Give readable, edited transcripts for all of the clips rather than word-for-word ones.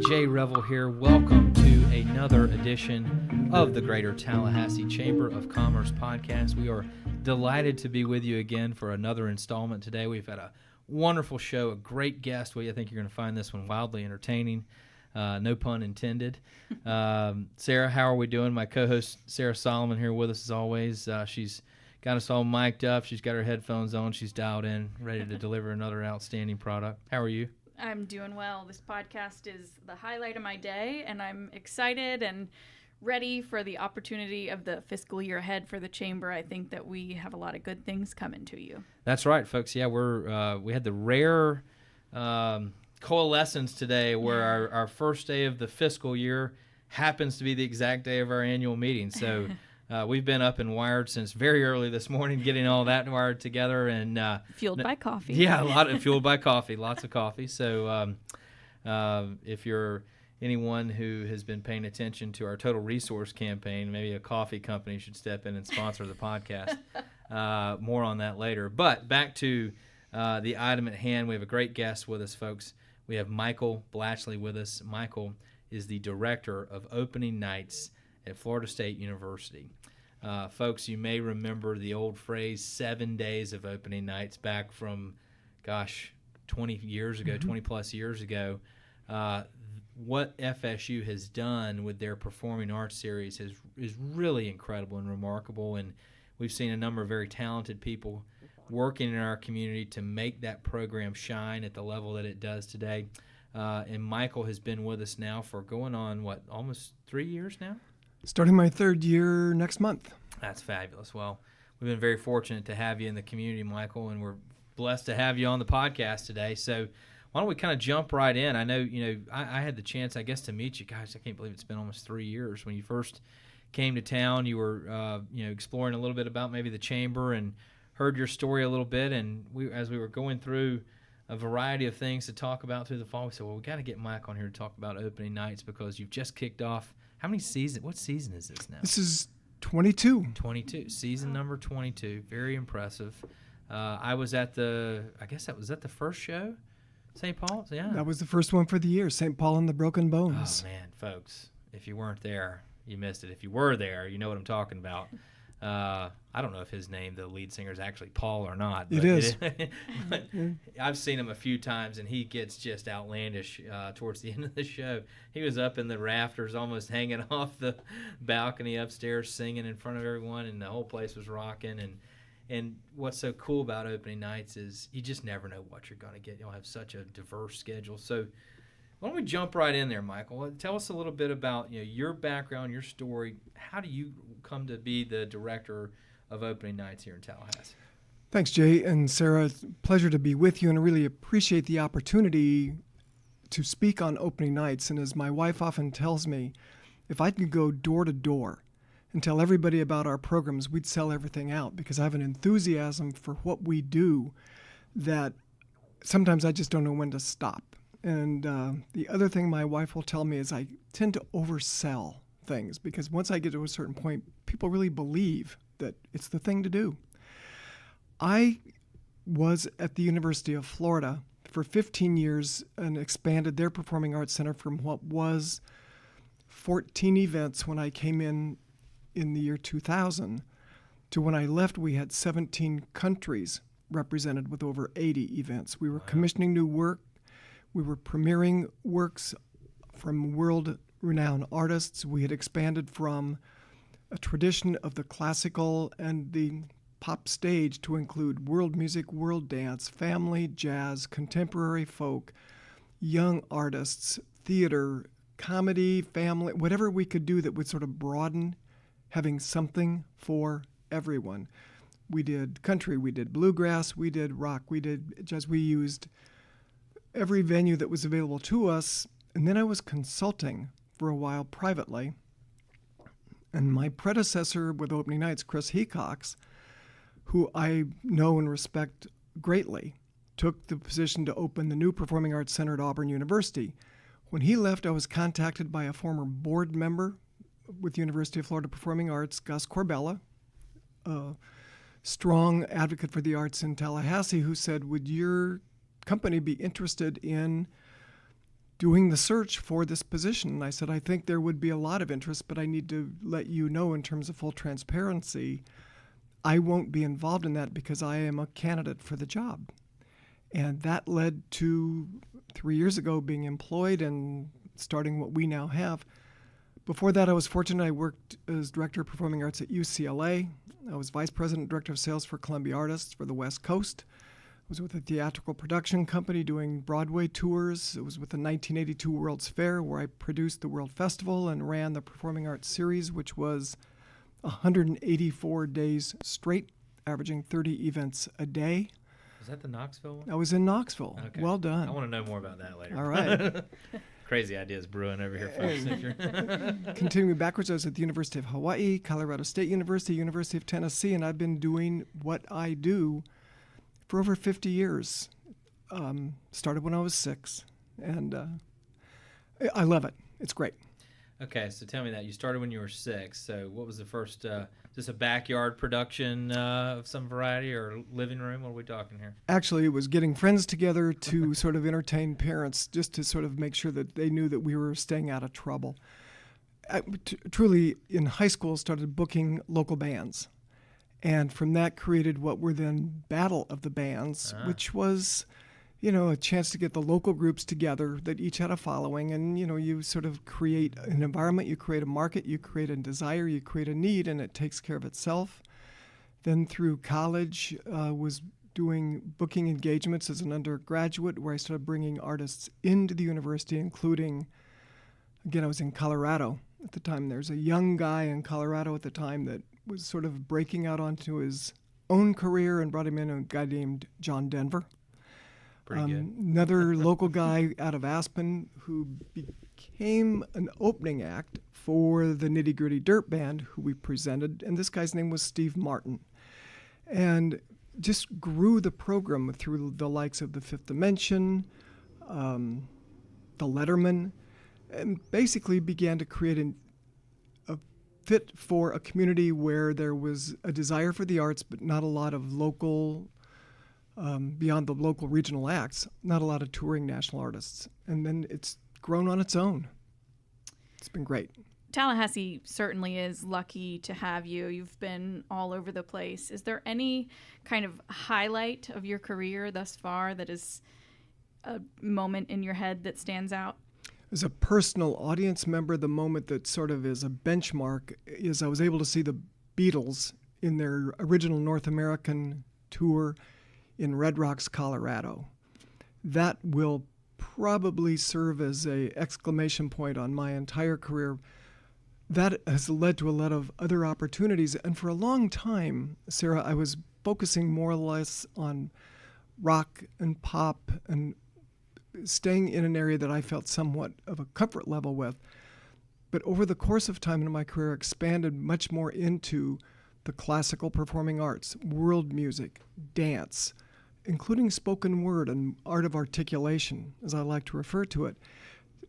Jay Revel here. Welcome to another edition of the Greater Tallahassee Chamber of Commerce podcast. We are delighted to be with you again for another installment today. We've had a wonderful show, a great guest. I think you're going to find this one wildly entertaining. No pun intended. Sarah, how are we doing? My co-host Sarah Solomon here with us as always. She's got us all mic'd up. She's got her headphones on. She's dialed in, ready to deliver another outstanding product. How are you? I'm doing well. This podcast is the highlight of my day, and I'm excited and ready for the opportunity of the fiscal year ahead for the Chamber. I think that we have a lot of good things coming to you. That's right, folks. Yeah, we had the rare coalescence today where our first day of the fiscal year happens to be the exact day of our annual meeting. So we've been up and wired since very early this morning, getting all that wired together and fueled by coffee. Yeah, fueled by coffee, lots of coffee. So if you're anyone who has been paying attention to our Total Resource campaign, maybe a coffee company should step in and sponsor the podcast. More on that later. But back to the item at hand. We have a great guest with us, folks. We have Michael Blachly with us. Michael is the director of opening nights at Florida State University. Folks, you may remember the old phrase, 7 days of opening nights, back from, 20 years ago, 20 plus years ago. What FSU has done with their Performing Arts Series is really incredible and remarkable, and we've seen a number of very talented people working in our community to make that program shine at the level that it does today. And Michael has been with us now for going on, almost 3 years now? Starting my third year next month. That's fabulous. Well, we've been very fortunate to have you in the community, Michael, and we're blessed to have you on the podcast today. So why don't we kind of jump right in? I know, I had the chance, I guess, to meet you. Gosh, I can't believe it's been almost 3 years. When you first came to town, you were, exploring a little bit about maybe the chamber and heard your story a little bit. And as we were going through a variety of things to talk about through the fall, we said, well, we got to get Mike on here to talk about opening nights because you've just kicked off. How many seasons? What season is this now? This is 22. 22. Season number 22. Very impressive. I was at the first show? St. Paul's? Yeah. That was the first one for the year, St. Paul and the Broken Bones. Oh, man, folks. If you weren't there, you missed it. If you were there, you know what I'm talking about. I don't know if his name, the lead singer, is actually Paul or not. It is. But I've seen him a few times, and he gets just outlandish towards the end of the show. He was up in the rafters, almost hanging off the balcony upstairs, singing in front of everyone, and the whole place was rocking. And what's so cool about opening nights is you just never know what you're going to get. You'll have such a diverse schedule. So why don't we jump right in there, Michael? Tell us a little bit about your background, your story. How do you come to be the director of opening nights here in Tallahassee? Thanks, Jay and Sarah. It's a pleasure to be with you, and I really appreciate the opportunity to speak on opening nights. And as my wife often tells me, if I could go door to door and tell everybody about our programs, we'd sell everything out, because I have an enthusiasm for what we do that sometimes I just don't know when to stop. And the other thing my wife will tell me is I tend to oversell things, because once I get to a certain point, people really believe that it's the thing to do. I was at the University of Florida for 15 years and expanded their Performing Arts Center from what was 14 events when I came in the year 2000 to when I left, we had 17 countries represented with over 80 events. We were commissioning new work. We were premiering works from world-renowned artists. We had expanded from a tradition of the classical and the pop stage to include world music, world dance, family, jazz, contemporary folk, young artists, theater, comedy, family, whatever we could do that would sort of broaden, having something for everyone. We did country, we did bluegrass, we did rock, we did jazz. We used every venue that was available to us. And then I was consulting for a while privately. And my predecessor with opening nights, Chris Hecox, who I know and respect greatly, took the position to open the new Performing Arts Center at Auburn University. When he left, I was contacted by a former board member with the University of Florida Performing Arts, Gus Corbella, a strong advocate for the arts in Tallahassee, who said, would your company be interested in doing the search for this position. And I said, I think there would be a lot of interest, but I need to let you know in terms of full transparency, I won't be involved in that because I am a candidate for the job. And that led to 3 years ago being employed and starting what we now have. Before that, I was fortunate. I worked as Director of Performing Arts at UCLA. I was Vice President, Director of Sales for Columbia Artists for the West Coast. I was with a theatrical production company doing Broadway tours. It was with the 1982 World's Fair, where I produced the World Festival and ran the Performing Arts series, which was 184 days straight, averaging 30 events a day. Was that the Knoxville one? I was in Knoxville. Okay. Well done. I want to know more about that later. All right. Crazy ideas brewing over here, folks. Continuing backwards, I was at the University of Hawaii, Colorado State University, University of Tennessee, and I've been doing what I do for over 50 years. Started when I was 6, and I love it. It's great. Okay, so tell me that. You started when you were 6, so what was the first, just a backyard production of some variety or living room? What are we talking here? Actually, it was getting friends together to sort of entertain parents, just to sort of make sure that they knew that we were staying out of trouble. I truly, in high school, started booking local bands. And from that created what were then Battle of the Bands, which was, a chance to get the local groups together that each had a following. And, you sort of create an environment, you create a market, you create a desire, you create a need, and it takes care of itself. Then through college, was doing booking engagements as an undergraduate, where I started bringing artists into the university, including, again, I was in Colorado at the time. There's a young guy in Colorado at the time that was sort of breaking out onto his own career, and brought him in, a guy named John Denver. Pretty good. Another local guy out of Aspen who became an opening act for the Nitty Gritty Dirt Band, who we presented, and this guy's name was Steve Martin. And just grew the program through the likes of the Fifth Dimension, the Letterman, and basically began to create a fit for a community where there was a desire for the arts, but not a lot of local, beyond the local regional acts, not a lot of touring national artists. And then it's grown on its own. It's been great. Tallahassee certainly is lucky to have you. You've been all over the place. Is there any kind of highlight of your career thus far that is a moment in your head that stands out? As a personal audience member, the moment that sort of is a benchmark is I was able to see the Beatles in their original North American tour in Red Rocks, Colorado. That will probably serve as an exclamation point on my entire career. That has led to a lot of other opportunities. And for a long time, Sarah, I was focusing more or less on rock and pop and staying in an area that I felt somewhat of a comfort level with. But over the course of time in my career, expanded much more into the classical performing arts, world music, dance, including spoken word and art of articulation, as I like to refer to it,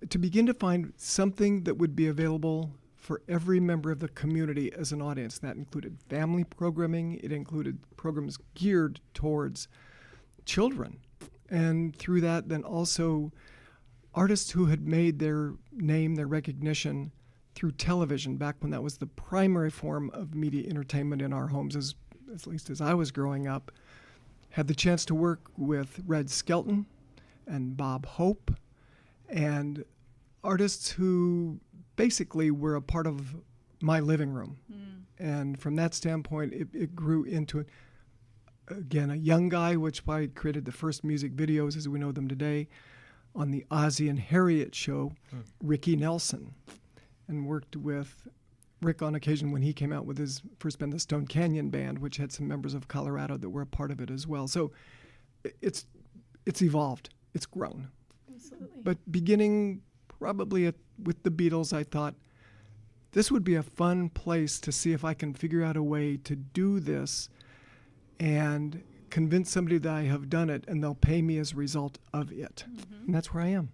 to begin to find something that would be available for every member of the community as an audience. That included family programming. It included programs geared towards children. And through that, then also artists who had made their name, their recognition through television, back when that was the primary form of media entertainment in our homes, at least as I was growing up. Had the chance to work with Red Skelton and Bob Hope, and artists who basically were a part of my living room. And from that standpoint, it grew into, again, a young guy, which I created the first music videos as we know them today, on the Ozzie and Harriet show, Ricky Nelson, and worked with Rick on occasion when he came out with his first band, the Stone Canyon Band, which had some members of Colorado that were a part of it as well. So it's evolved. It's grown. Absolutely. But beginning probably with the Beatles, I thought this would be a fun place to see if I can figure out a way to do this and convince somebody that I have done it, and they'll pay me as a result of it. And that's where I am.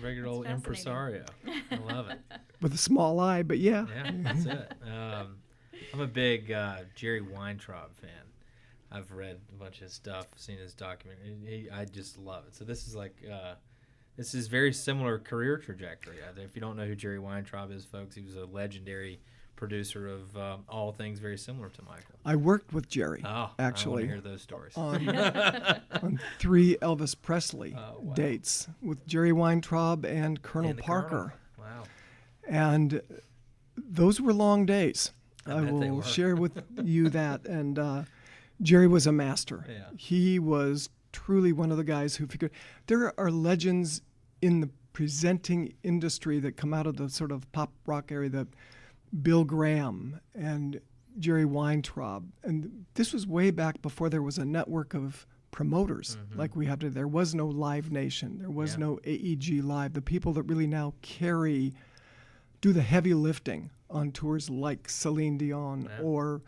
Regular old impresario. I love it. With a small I, but yeah. Yeah, that's it. I'm a big Jerry Weintraub fan. I've read a bunch of stuff, seen his documentary. I just love it. So this is like this is very similar career trajectory. If you don't know who Jerry Weintraub is, folks, he was a legendary producer of all things very similar to Michael. I worked with Jerry, actually. I want to hear those stories. On 3 Elvis Presley dates with Jerry Weintraub and Colonel Parker. Wow. And those were long days. I bet they will were. share with you that. And Jerry was a master. Yeah. He was truly one of the guys who figured there are legends in the presenting industry that come out of the sort of pop rock area, that Bill Graham and Jerry Weintraub. And this was way back before there was a network of promoters like we have today. There was no Live Nation. There was no AEG Live. The people that really now do the heavy lifting on tours like Celine Dion or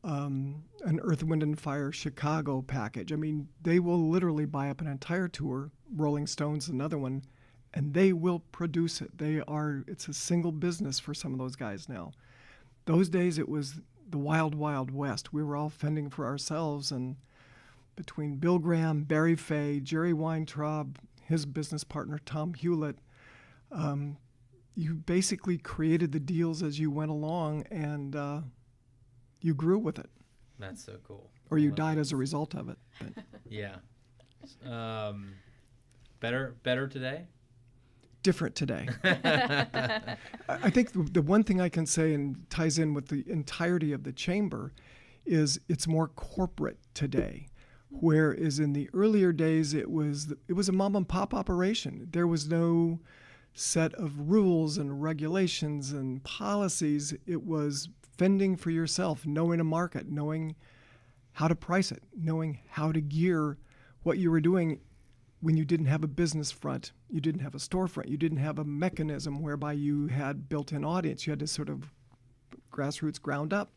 an Earth, Wind and Fire Chicago package. I mean, they will literally buy up an entire tour, Rolling Stones another one, and they will produce it. It's a single business for some of those guys now. Those days it was the wild, wild west. We were all fending for ourselves, and between Bill Graham, Barry Fay, Jerry Weintraub, his business partner Tom Hewlett, you basically created the deals as you went along, and you grew with it. That's so cool. Or you died as a result of it. But. Yeah. Better today? Different today. I think the one thing I can say, and ties in with the entirety of the chamber, is it's more corporate today. Whereas in the earlier days, it was a mom and pop operation. There was no set of rules and regulations and policies. It was fending for yourself, knowing a market, knowing how to price it, knowing how to gear what you were doing. When you didn't have a business front, you didn't have a storefront, you didn't have a mechanism whereby you had built-in audience. You had to sort of grassroots ground up.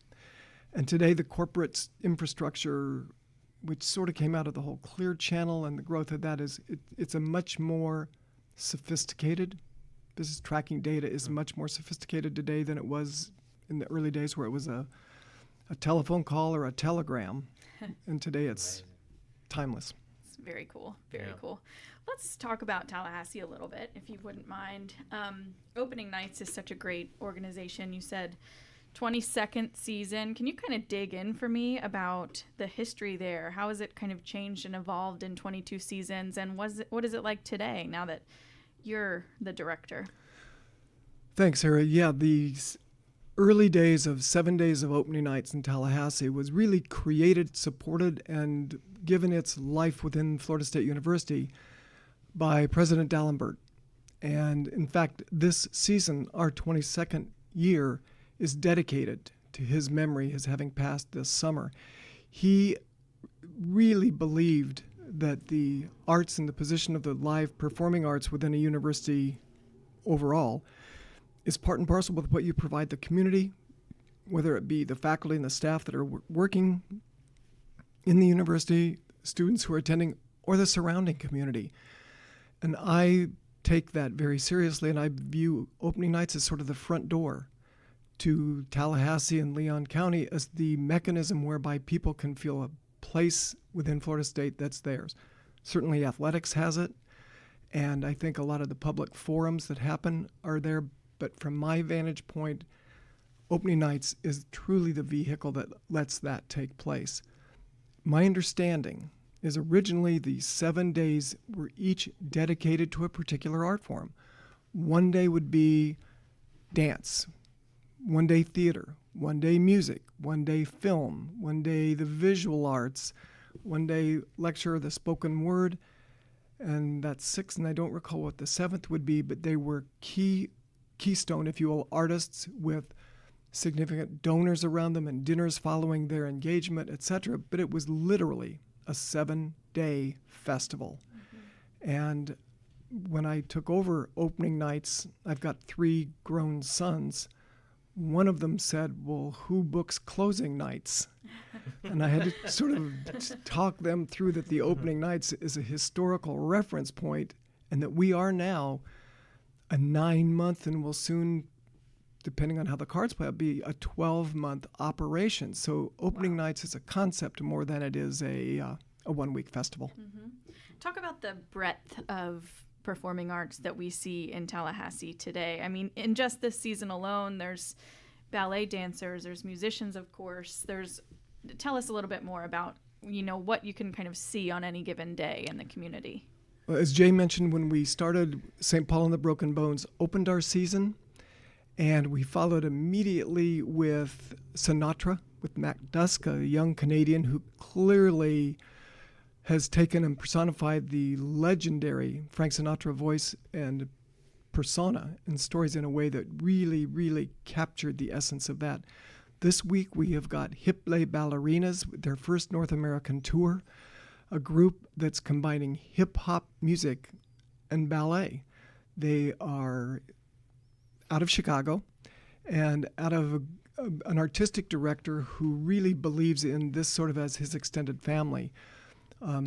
And today the corporate infrastructure, which sort of came out of the whole Clear Channel and the growth of that, it's a much more sophisticated. Business tracking data is much more sophisticated today than it was in the early days, where it was a telephone call or a telegram. And today it's timeless. It's very cool. Very cool. Let's talk about Tallahassee a little bit, if you wouldn't mind. Opening Nights is such a great organization. You said 22nd season. Can you kind of dig in for me about the history there? How has it kind of changed and evolved in 22 seasons? And what is it like today, now that you're the director? Thanks, Sarah. Yeah, these early days of 7 days of opening nights in Tallahassee was really created, supported, and given its life within Florida State University by President D'Alembert. And in fact, this season, our 22nd year, is dedicated to his memory, his having passed this summer. He really believed that the arts and the position of the live performing arts within a university overall is part and parcel with what you provide the community, whether it be the faculty and the staff that are working in the university, students who are attending, or the surrounding community. And I take that very seriously, and I view opening nights as sort of the front door to Tallahassee and Leon County as the mechanism whereby people can feel a place within Florida State that's theirs. Certainly athletics has it, and I think a lot of the public forums that happen are there, but from my vantage point, opening nights is truly the vehicle that lets that take place. My understanding is originally the 7 days were each dedicated to a particular art form. One day would be dance, one day theater, one day music, one day film, one day the visual arts, one day lecture or the spoken word, and that's 6, and I don't recall what the 7th would be, but they were keystone, if you will, artists with significant donors around them and dinners following their engagement, etc. But it was literally a 7-day festival. Mm-hmm. And when I took over opening nights, I've got 3 grown sons. One of them said, well, who books closing nights? And I had to sort of talk them through that the opening nights is a historical reference point, and that we are now a 9-month and will soon, depending on how the cards play out, be a 12-month operation. So opening nights is a concept more than it is a 1-week festival. Mm-hmm. Talk about the breadth of performing arts that we see in Tallahassee today. I mean, in just this season alone, there's ballet dancers, there's musicians, of course. Tell us a little bit more about, what you can kind of see on any given day in the community. Well, as Jay mentioned, when we started, St. Paul and the Broken Bones opened our season, and we followed immediately with Sinatra, with Mac Dusk, a young Canadian who clearly has taken and personified the legendary Frank Sinatra voice and persona in stories in a way that really, really captured the essence of that. This week we have got Blachly Ballerinas with their first North American tour, a group that's combining hip-hop music and ballet. They are out of Chicago and out of an artistic director who really believes in this sort of as his extended family.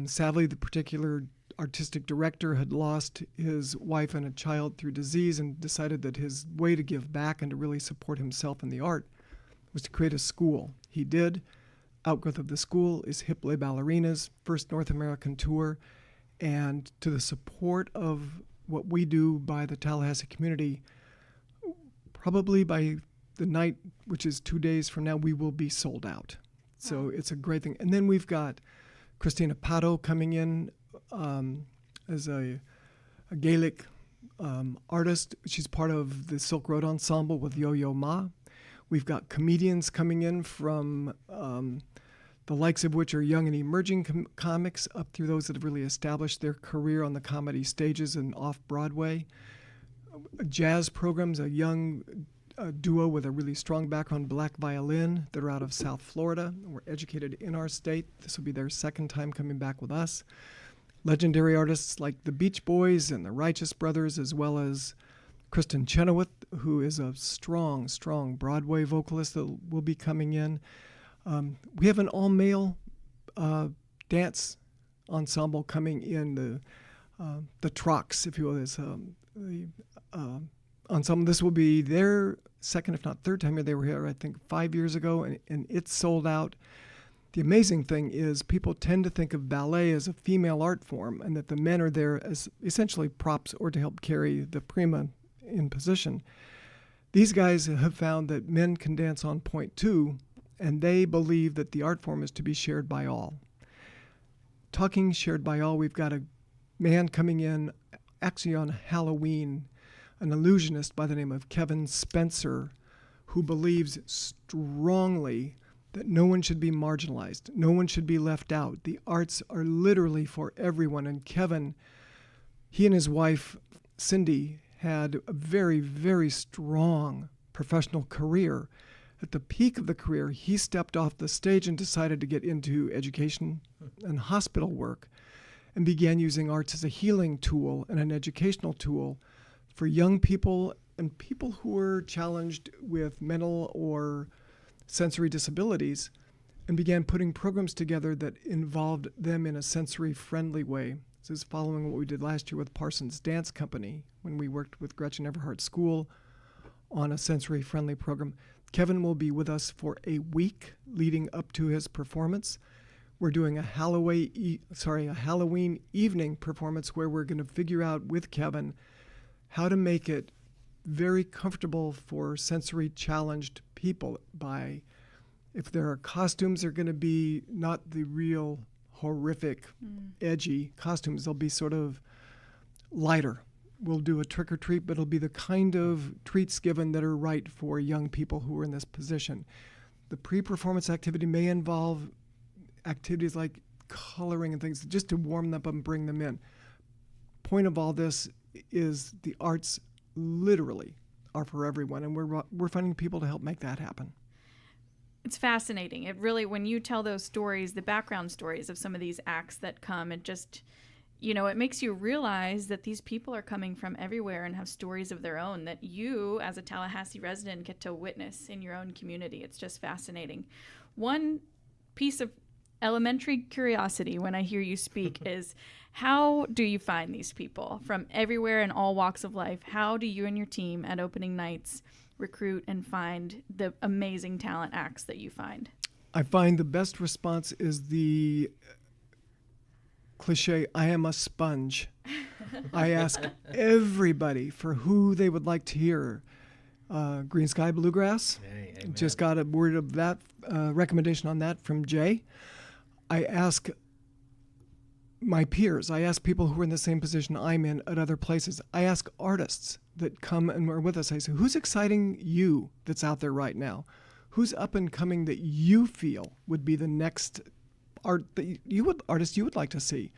Sadly, the particular artistic director had lost his wife and a child through disease and decided that his way to give back and to really support himself in the art was to create a school. He did. Outgrowth of the school is Blachly Ballerinas, first North American tour, and to the support of what we do by the Tallahassee community, probably by the night, which is 2 days from now, we will be sold out. So it's a great thing. And then we've got Christina Pato coming in as a Gaelic artist. She's part of the Silk Road Ensemble with Yo-Yo Ma. We've got comedians coming in from the likes of which are young and emerging comics up through those that have really established their career on the comedy stages and off-Broadway. Jazz programs, a young duo with a really strong background, black violin. They're out of South Florida. Were educated in our state. This will be their second time coming back with us. Legendary artists like the Beach Boys and the Righteous Brothers, as well as Kristen Chenoweth, who is a strong, strong Broadway vocalist that will be coming in. We have an all-male dance ensemble coming in, the Trucks, if you will, is the ensemble. This will be their second, if not third time here. They were here, I think, 5 years ago, and it's sold out. The amazing thing is people tend to think of ballet as a female art form and that the men are there as essentially props or to help carry the prima in position. These guys have found that men can dance on point too, and they believe that the art form is to be shared by all. Talking shared by all, we've got a man coming in actually on Halloween, an illusionist by the name of Kevin Spencer, who believes strongly that no one should be marginalized, no one should be left out. The arts are literally for everyone. And Kevin, he and his wife, Cindy, had a very, very strong professional career. At the peak of the career, he stepped off the stage and decided to get into education and hospital work and began using arts as a healing tool and an educational tool for young people and people who were challenged with mental or sensory disabilities, and began putting programs together that involved them in a sensory-friendly way. This is following what we did last year with Parsons Dance Company when we worked with Gretchen Everhart School on a sensory-friendly program. Kevin will be with us for a week leading up to his performance. We're doing a Halloween evening performance where we're going to figure out with Kevin how to make it very comfortable for sensory challenged people by, if there are costumes, they're going to be not the real horrific, edgy costumes. They'll be sort of lighter. We'll do a trick or treat, but it'll be the kind of treats given that are right for young people who are in this position. The pre-performance activity may involve activities like coloring and things just to warm them up and bring them in. Point of all this is the arts literally are for everyone, and we're finding people to help make that happen. It's fascinating. It really, when you tell those stories, the background stories of some of these acts that come, it just, it makes you realize that these people are coming from everywhere and have stories of their own that you, as a Tallahassee resident, get to witness in your own community. It's just fascinating. One piece of elementary curiosity when I hear you speak is, how do you find these people from everywhere in all walks of life? How do you and your team at opening nights recruit and find the amazing talent acts that you find? I find the best response is the cliche, I am a sponge. I ask everybody for who they would like to hear. Green Sky Bluegrass. Hey, Just got a word of that recommendation on that from Jay. I ask my peers. I ask people who are in the same position I'm in at other places. I ask artists that come and are with us. I say, who's exciting you that's out there right now? Who's up and coming that you feel would be the next artist you would like to see?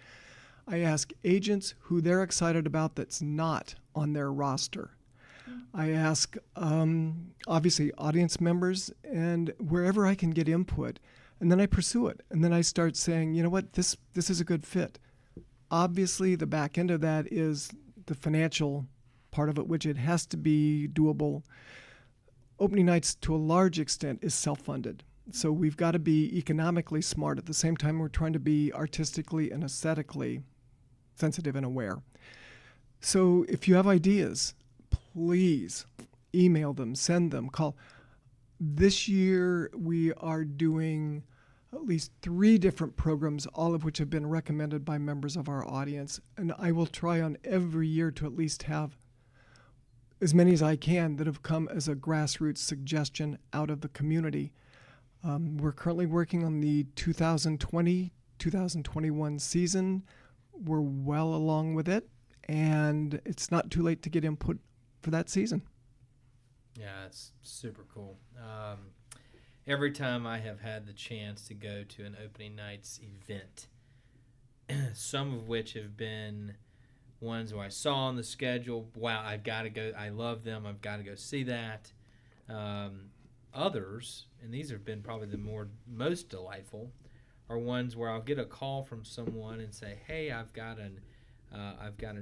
I ask agents who they're excited about that's not on their roster. I ask, obviously, audience members, and wherever I can get input, and then I pursue it. And then I start saying, you know what, this is a good fit. Obviously, the back end of that is the financial part of it, which it has to be doable. Opening nights, to a large extent, is self-funded. So we've got to be economically smart. At the same time, we're trying to be artistically and aesthetically sensitive and aware. So if you have ideas, please email them, send them, call. This year, we are doing at least 3 different programs, all of which have been recommended by members of our audience. And I will try on every year to at least have as many as I can that have come as a grassroots suggestion out of the community. We're currently working on the 2020-2021 season. We're well along with it, and it's not too late to get input for that season. Yeah, it's super cool. Every time I have had the chance to go to an opening nights event, some of which have been ones where I saw on the schedule, wow, I've got to go, I love them, I've got to go see that. Others, and these have been probably the most delightful, are ones where I'll get a call from someone and say, hey, I've got an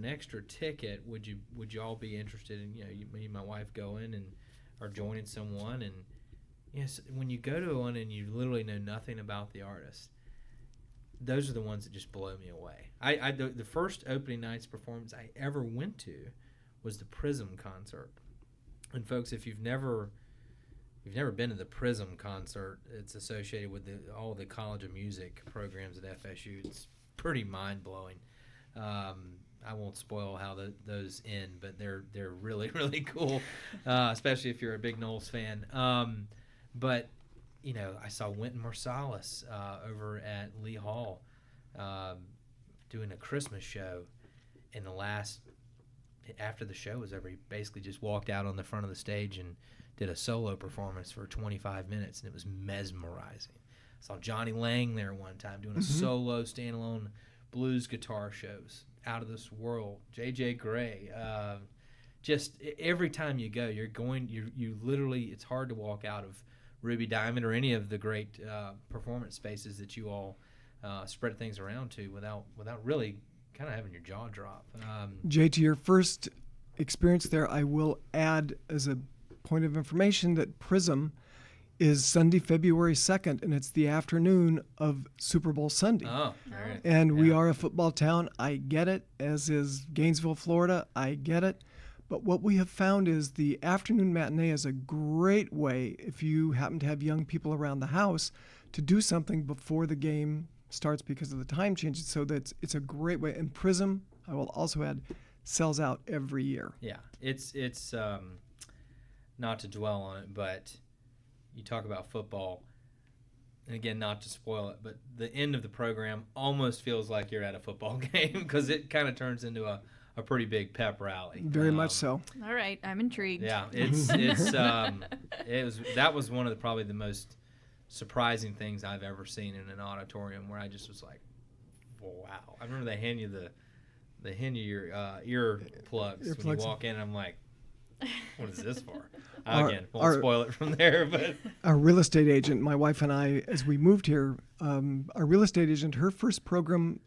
extra ticket. Would you all be interested in, me and my wife going and or joining someone? And yes, when you go to one and you literally know nothing about the artist, those are the ones that just blow me away. The first opening night's performance I ever went to was the Prism concert. And folks, if you've never been to the Prism concert, it's associated with all the College of Music programs at FSU. It's pretty mind-blowing. I won't spoil how those end, but they're really, really cool, especially if you're a big Knowles fan. But, I saw Wynton Marsalis over at Lee Hall doing a Christmas show. And after the show was over, he basically just walked out on the front of the stage and did a solo performance for 25 minutes, and it was mesmerizing. I saw Johnny Lang there one time doing a solo standalone blues guitar shows. Out of this world. J.J. Gray. Just every time you go, you literally, it's hard to walk out of Ruby Diamond or any of the great performance spaces that you all spread things around to without really kind of having your jaw drop. Jay, to your first experience there, I will add as a point of information that Prism is Sunday, February 2nd, and it's the afternoon of Super Bowl Sunday. Oh, right. And we are a football town. I get it, as is Gainesville, Florida. I get it. But what we have found is the afternoon matinee is a great way, if you happen to have young people around the house, to do something before the game starts because of the time changes. So that's it's a great way. And Prism, I will also add, sells out every year. Yeah, it's not to dwell on it, but you talk about football, and again, not to spoil it, but the end of the program almost feels like you're at a football game because it kind of turns into a pretty big pep rally. Very much so. All right, I'm intrigued. Yeah, that was one of probably the most surprising things I've ever seen in an auditorium, where I just was like, wow. I remember they hand you your ear plugs when you walk in, and I'm like, what is this for? Again, won't spoil it from there. But our real estate agent, my wife and I, as we moved here, our real estate agent, her first program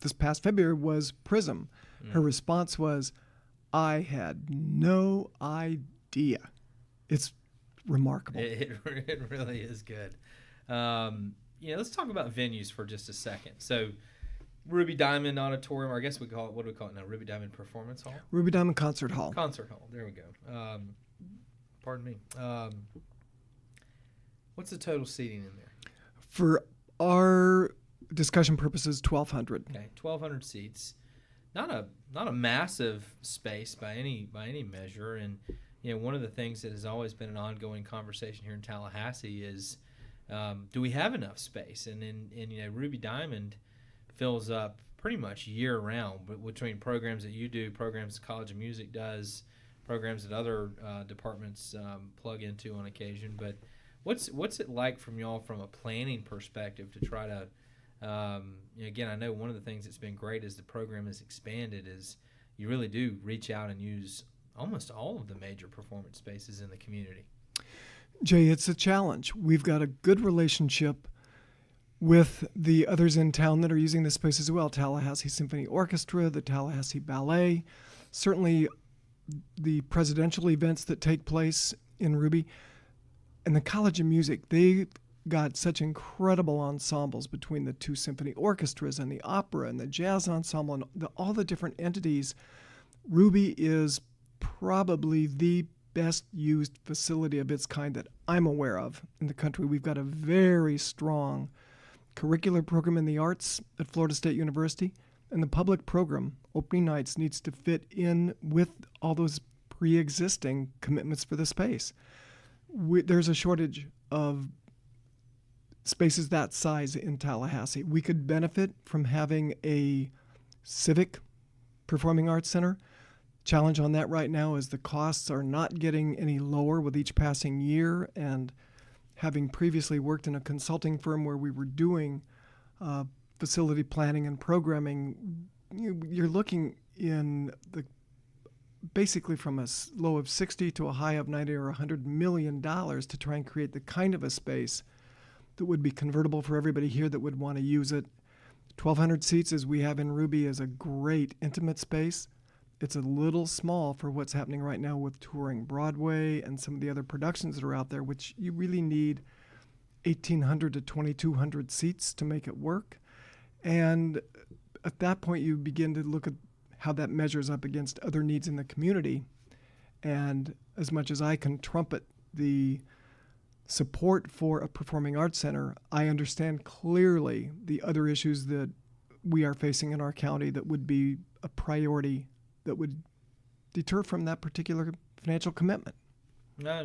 this past February was Prism. Her response was, I had no idea. It's remarkable. It really is good. Let's talk about venues for just a second. So, Ruby Diamond Auditorium, or I guess what do we call it now? Ruby Diamond Performance Hall? Ruby Diamond Concert Hall. Concert Hall, there we go. Pardon me. What's the total seating in there? For our discussion purposes, 1,200. Okay, 1,200 seats. not a massive space by any measure. And one of the things that has always been an ongoing conversation here in Tallahassee is, do we have enough space? And Ruby Diamond fills up pretty much year round, but between programs that you do, programs the College of Music does, programs that other departments plug into on occasion. But what's it like from y'all from a planning perspective to try to again, I know one of the things that's been great as the program has expanded is you really do reach out and use almost all of the major performance spaces in the community. Jay, it's a challenge. We've got a good relationship with the others in town that are using this space as well. Tallahassee Symphony Orchestra, the Tallahassee Ballet, certainly the presidential events that take place in Ruby. And the College of Music, they got such incredible ensembles between the two symphony orchestras and the opera and the jazz ensemble and all the different entities. Ruby is probably the best used facility of its kind that I'm aware of in the country. We've got a very strong curricular program in the arts at Florida State University, and the public program, opening nights, needs to fit in with all those pre-existing commitments for the space. There's a shortage of spaces that size in Tallahassee. We could benefit from having a civic performing arts center. Challenge on that right now is the costs are not getting any lower with each passing year, and having previously worked in a consulting firm where we were doing facility planning and programming, you're looking in the basically from a low of 60 to a high of 90 or $100 million to try and create the kind of a space that would be convertible for everybody here that would want to use it. 1,200 seats, as we have in Ruby, is a great intimate space. It's a little small for what's happening right now with touring Broadway and some of the other productions that are out there, which you really need 1,800 to 2,200 seats to make it work. And at that point, you begin to look at how that measures up against other needs in the community. And as much as I can trumpet the support for a performing arts center, I understand clearly the other issues that we are facing in our county that would be a priority that would deter from that particular financial commitment. No,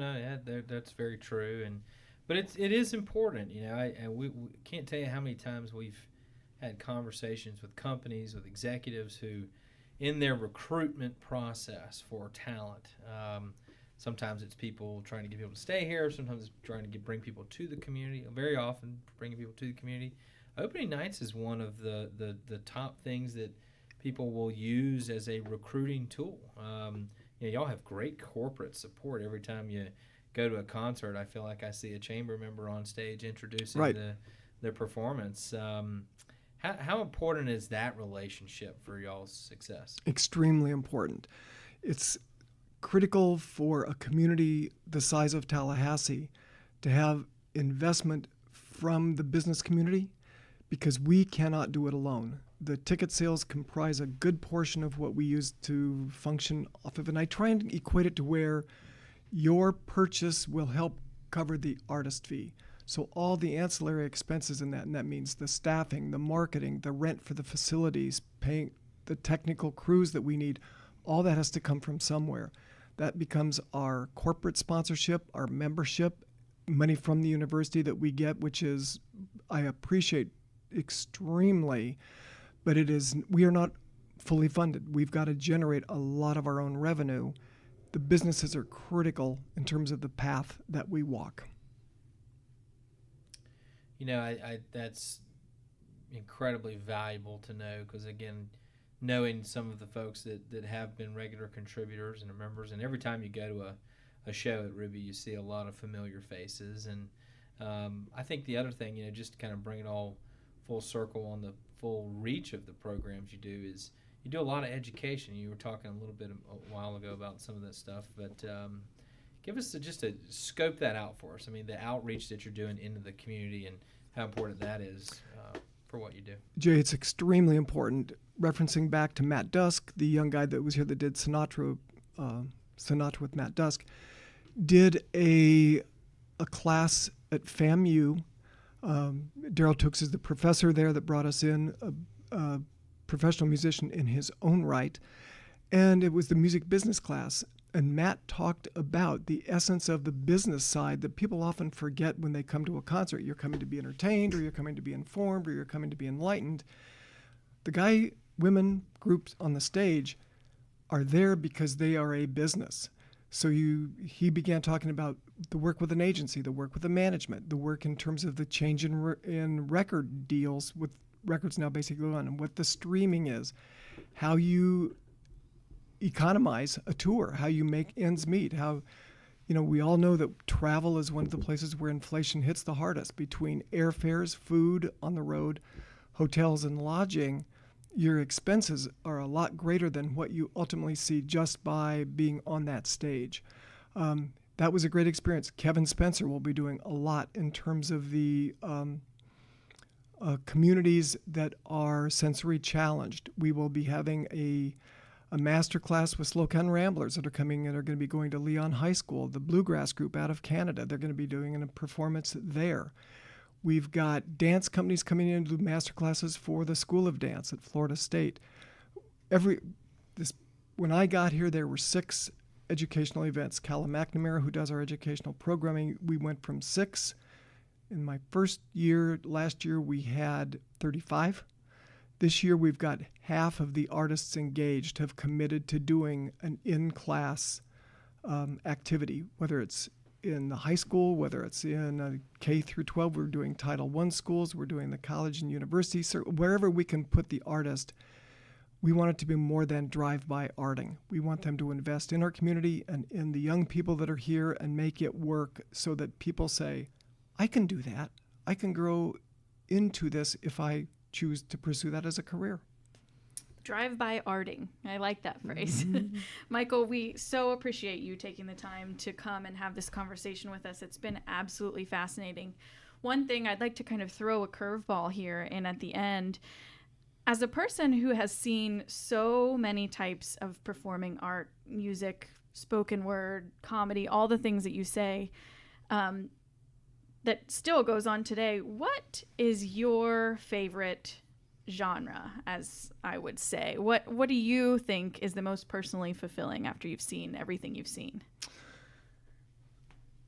that's very true, but it is important, and we can't tell you how many times we've had conversations with companies, with executives who, in their recruitment process for talent, sometimes it's people trying to get people to stay here. Sometimes it's trying to bring people to the community. Very often, bringing people to the community. Opening nights is one of the top things that people will use as a recruiting tool. Y'all have great corporate support. Every time you go to a concert, I feel like I see a chamber member on stage introducing their performance. How important is that relationship for y'all's success? Extremely important. It's critical for a community the size of Tallahassee to have investment from the business community, because we cannot do it alone. The ticket sales comprise a good portion of what we use to function off of, and I try and equate it to where your purchase will help cover the artist fee. So all the ancillary expenses in that, and that means the staffing, the marketing, the rent for the facilities, paying the technical crews that we need, all that has to come from somewhere. That becomes our corporate sponsorship, our membership, money from the university that we get, which is, I appreciate extremely, but we are not fully funded. We've got to generate a lot of our own revenue. The businesses are critical in terms of the path that we walk. That's incredibly valuable to know, because again, knowing some of the folks that have been regular contributors and members, and every time you go to a show at Ruby, you see a lot of familiar faces. And I think the other thing, just to kind of bring it all full circle on the full reach of the programs you do, is you do a lot of education. You were talking a little bit a while ago about some of that stuff, but give us just to scope that out for us. I mean, the outreach that you're doing into the community and how important that is for what you do. Jay, it's extremely important. Referencing back to Matt Dusk, the young guy that was here that did Sinatra with Matt Dusk, did a class at FAMU. Daryl Tooks is the professor there that brought us in. professional musician in his own right. And it was the music business class. And Matt talked about the essence of the business side that people often forget when they come to a concert. You're coming to be entertained, or you're coming to be informed, or you're coming to be enlightened. The guy, women, groups on the stage are there because they are a business. So he began talking about the work with an agency, the work with the management, the work in terms of the change in record deals with records now basically on, and what the streaming is, how you economize a tour, how you make ends meet, how, we all know that travel is one of the places where inflation hits the hardest. Between airfares, food on the road, hotels, and lodging, your expenses are a lot greater than what you ultimately see just by being on that stage. That was a great experience. Kevin Spencer will be doing a lot in terms of the communities that are sensory challenged. We will be having a master class with Slocan Ramblers that are coming and are going to be going to Leon High School, the Bluegrass group out of Canada. They're going to be doing a performance there. We've got dance companies coming in to do master classes for the School of Dance at Florida State. When I got here, there were 6 educational events. Calla McNamara, who does our educational programming, we went from 6. In my first year, last year, we had 35. This year, we've got half of the artists engaged have committed to doing an in-class activity, whether it's in the high school, whether it's in K through 12. We're doing Title I schools, we're doing the college and university. So wherever we can put the artist, we want it to be more than drive-by arting. We want them to invest in our community and in the young people that are here and make it work so that people say, I can do that. I can grow into this if I choose to pursue that as a career. Drive-by arting. I like that phrase. Mm-hmm. Michael, we so appreciate you taking the time to come and have this conversation with us. It's been absolutely fascinating. One thing I'd like to kind of throw a curveball here in at the end. As a person who has seen so many types of performing art, music, spoken word, comedy, all the things that you say, that still goes on today, what is your favorite genre, as I would say? What do you think is the most personally fulfilling after you've seen everything you've seen?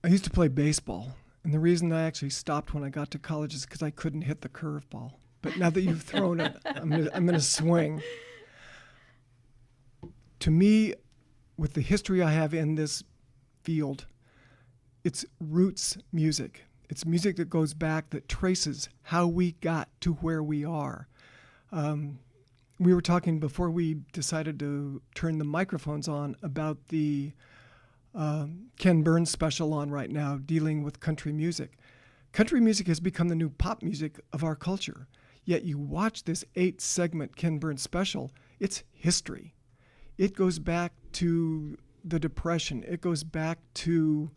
I used to play baseball, and the reason I actually stopped when I got to college is because I couldn't hit the curveball. But now that you've thrown it, I'm gonna swing. To me, with the history I have in this field, it's roots music. It's music that goes back, that traces how we got to where we are. We were talking before we decided to turn the microphones on about the Ken Burns special on right now dealing with country music. Country music has become the new pop music of our culture. Yet you watch this 8-segment Ken Burns special, it's history. It goes back to the Depression. It goes back to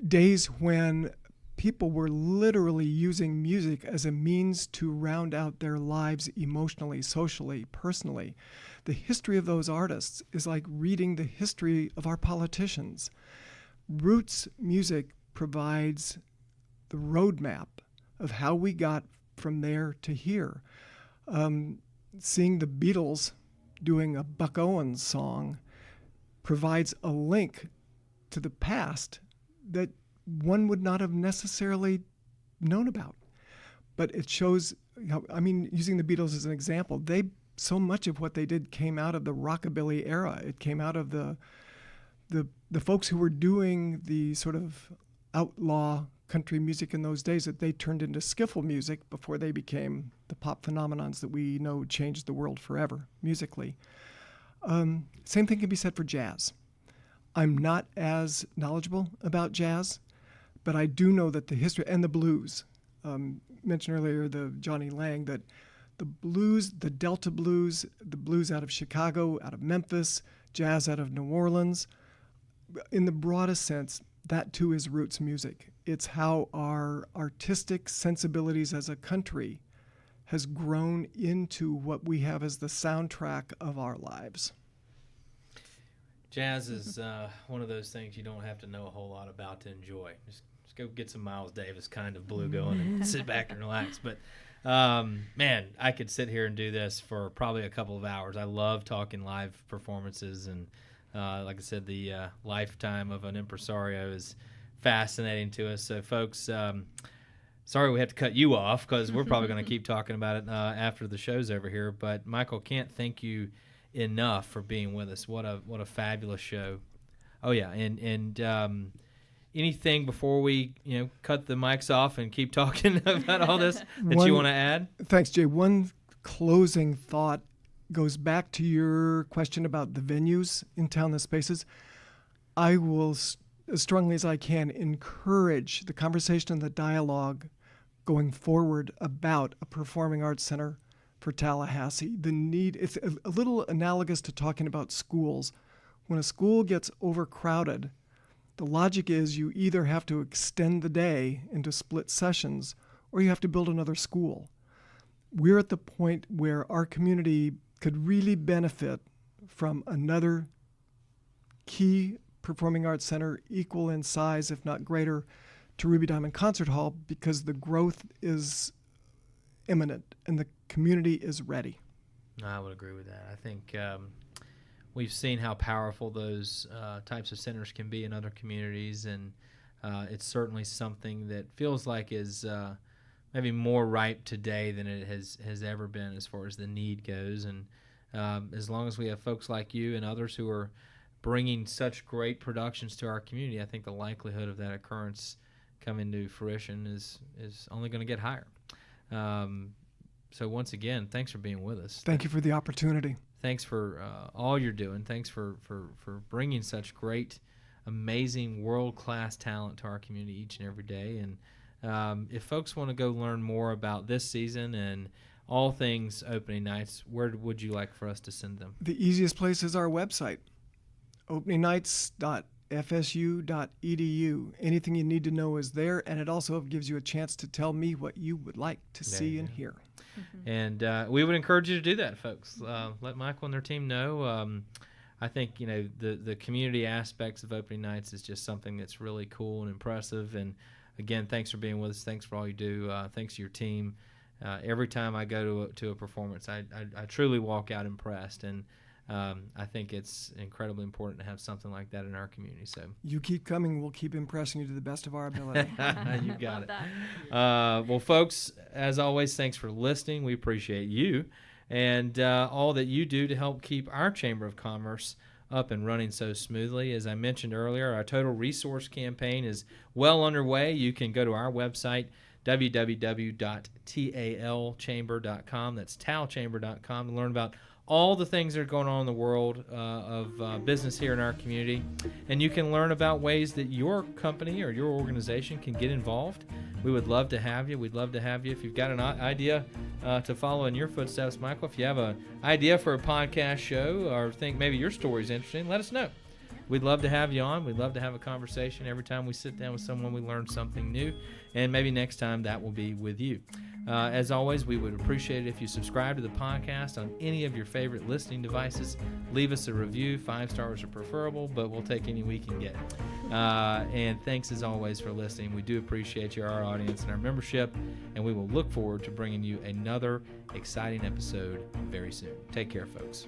days when people were literally using music as a means to round out their lives emotionally, socially, personally. The history of those artists is like reading the history of our politicians. Roots music provides the roadmap of how we got from there to here. Seeing the Beatles doing a Buck Owens song provides a link to the past that one would not have necessarily known about. But it shows, using the Beatles as an example, so much of what they did came out of the rockabilly era. It came out of the folks who were doing the sort of outlaw country music in those days that they turned into skiffle music before they became the pop phenomenons that we know changed the world forever musically. Same thing can be said for jazz. I'm not as knowledgeable about jazz, but I do know that the history and the blues, mentioned earlier the Johnny Lang, that the blues, the Delta blues, the blues out of Chicago, out of Memphis, jazz out of New Orleans, in the broadest sense, that too is roots music. It's how our artistic sensibilities as a country has grown into what we have as the soundtrack of our lives. Jazz is one of those things you don't have to know a whole lot about to enjoy. Just go get some Miles Davis kind of blue going and sit back and relax. But Man, I could sit here and do this for probably a couple of hours. I love talking live performances, and like I said, the lifetime of an impresario is fascinating to us. So, folks, sorry we have to cut you off because we're probably going to keep talking about it after the show's over here. But Michael, can't thank you enough for being with us. What a fabulous show. Oh yeah, and anything before we cut the mics off and keep talking about all this that you want to add? Thanks, Jay. One closing thought goes back to your question about the venues in town, the spaces. I will, as strongly as I can, encourage the conversation and the dialogue going forward about a performing arts center for Tallahassee. The need, it's a little analogous to talking about schools. When a school gets overcrowded, the logic is you either have to extend the day into split sessions or you have to build another school. We're at the point where our community could really benefit from another key performing arts center equal in size, if not greater, to Ruby Diamond Concert Hall because the growth is imminent and the community is ready. I would agree with that. I think we've seen how powerful those types of centers can be in other communities, and it's certainly something that feels like is maybe more ripe today than it has ever been as far as the need goes. And as long as we have folks like you and others who are bringing such great productions to our community, I think the likelihood of that occurrence coming to fruition is only going to get higher. So once again, thanks for being with us. Thank you for the opportunity. Thanks for all you're doing. Thanks for bringing such great, amazing, world-class talent to our community each and every day. And if folks want to go learn more about this season and all things opening nights, where would you like for us to send them? The easiest place is our website, openingnights.fsu.edu. Anything you need to know is there, and it also gives you a chance to tell me what you would like to see and hear. Mm-hmm. And we would encourage you to do that, folks. Let Michael and their team know. I think the community aspects of opening nights is just something that's really cool and impressive. And again, thanks for being with us. Thanks for all you do. Thanks to your team. Every time I go to a performance, I truly walk out impressed. And I think it's incredibly important to have something like that in our community. So you keep coming, we'll keep impressing you to the best of our ability. You got it. Well, folks, as always, thanks for listening. We appreciate you and all that you do to help keep our Chamber of Commerce up and running so smoothly. As I mentioned earlier, our Total Resource Campaign is well underway. You can go to our website, www.talchamber.com. That's talchamber.com to learn about all the things that are going on in the world of business here in our community. And you can learn about ways that your company or your organization can get involved. We would love to have you. We'd love to have you. If you've got an idea to follow in your footsteps, Michael, if you have an idea for a podcast show or think maybe your story is interesting, let us know. We'd love to have you on. We'd love to have a conversation. Every time we sit down with someone, we learn something new. And maybe next time that will be with you. As always, we would appreciate it if you subscribe to the podcast on any of your favorite listening devices. Leave us a review. 5 stars are preferable, but we'll take any we can get. And thanks as always for listening. We do appreciate you, our audience, and our membership. And we will look forward to bringing you another exciting episode very soon. Take care, folks.